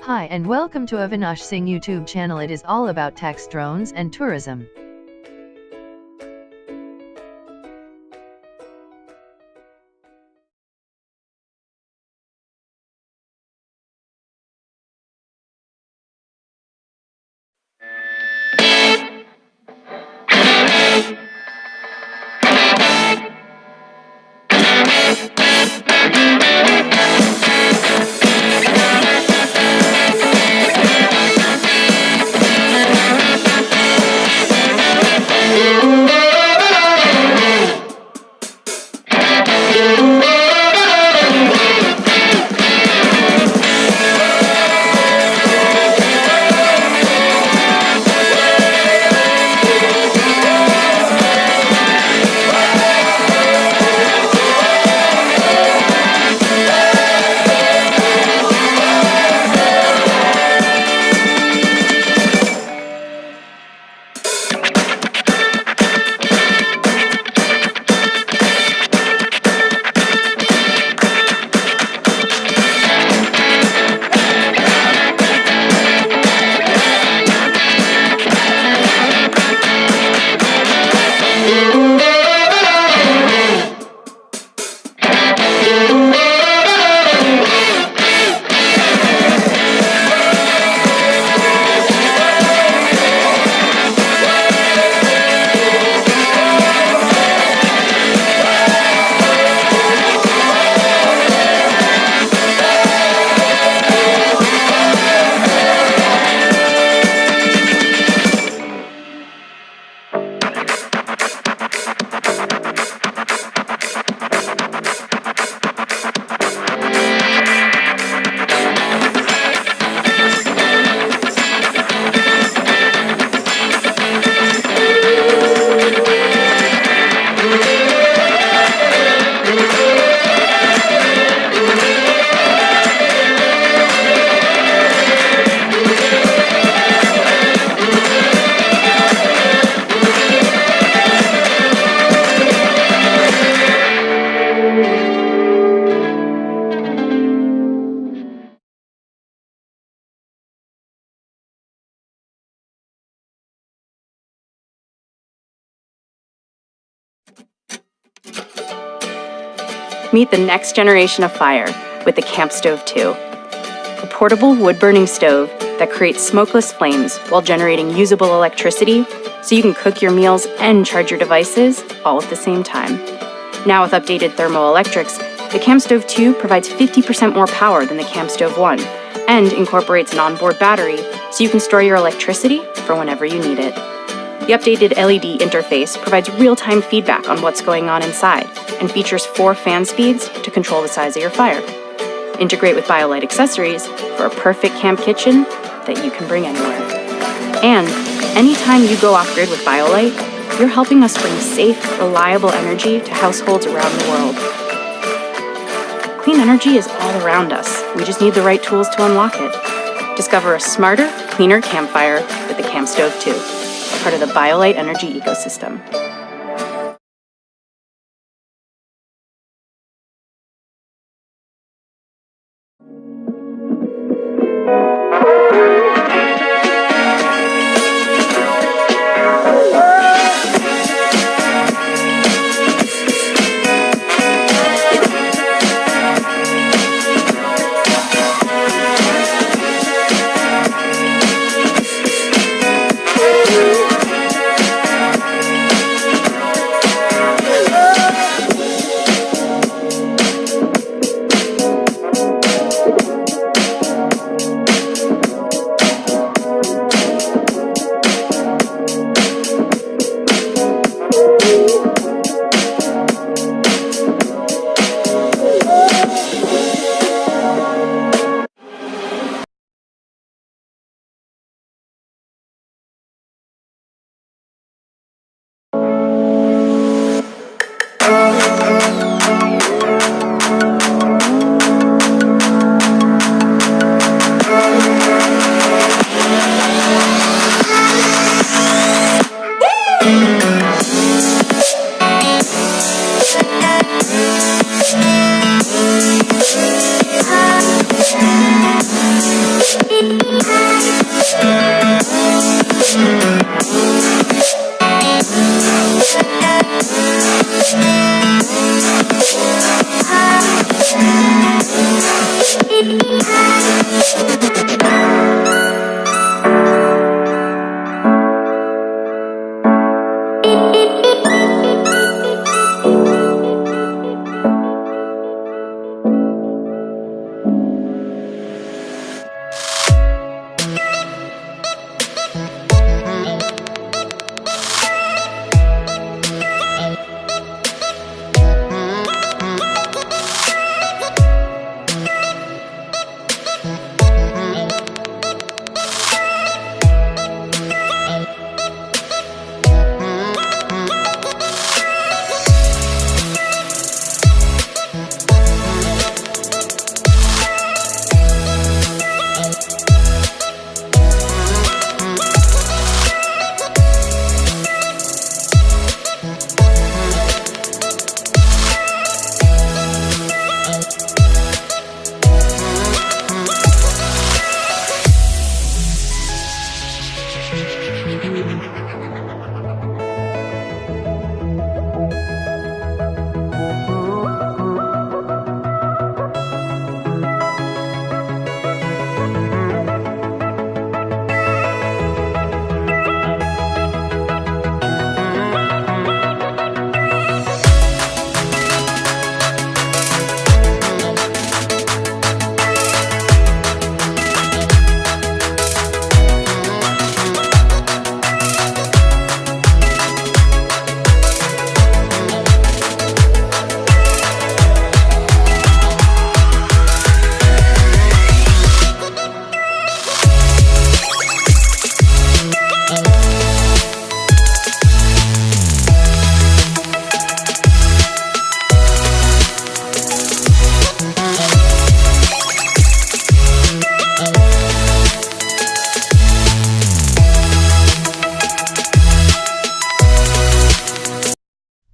Hi and welcome to Avinash Singh YouTube channel. It is all about text drones and tourism. Meet the next generation of fire with the Campstove 2, a portable wood-burning stove that creates smokeless flames while generating usable electricity so you can cook your meals and charge your devices all at the same time. Now with updated thermoelectrics, the Campstove 2 provides 50% more power than the Campstove 1 and incorporates an onboard battery so you can store your electricity for whenever you need it. The updated LED interface provides real-time feedback on what's going on inside and features 4 fan speeds to control the size of your fire. Integrate with Biolite accessories for a perfect camp kitchen that you can bring anywhere. And anytime you go off-grid with Biolite, you're helping us bring safe, reliable energy to households around the world. Clean energy is all around us. We just need the right tools to unlock it. Discover a smarter, cleaner campfire with the Campstove 2. Part of the Biolite energy ecosystem.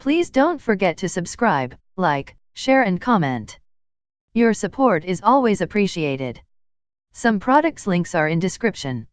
Please don't forget to subscribe, like, share and comment. Your support is always appreciated. Some products links are in description.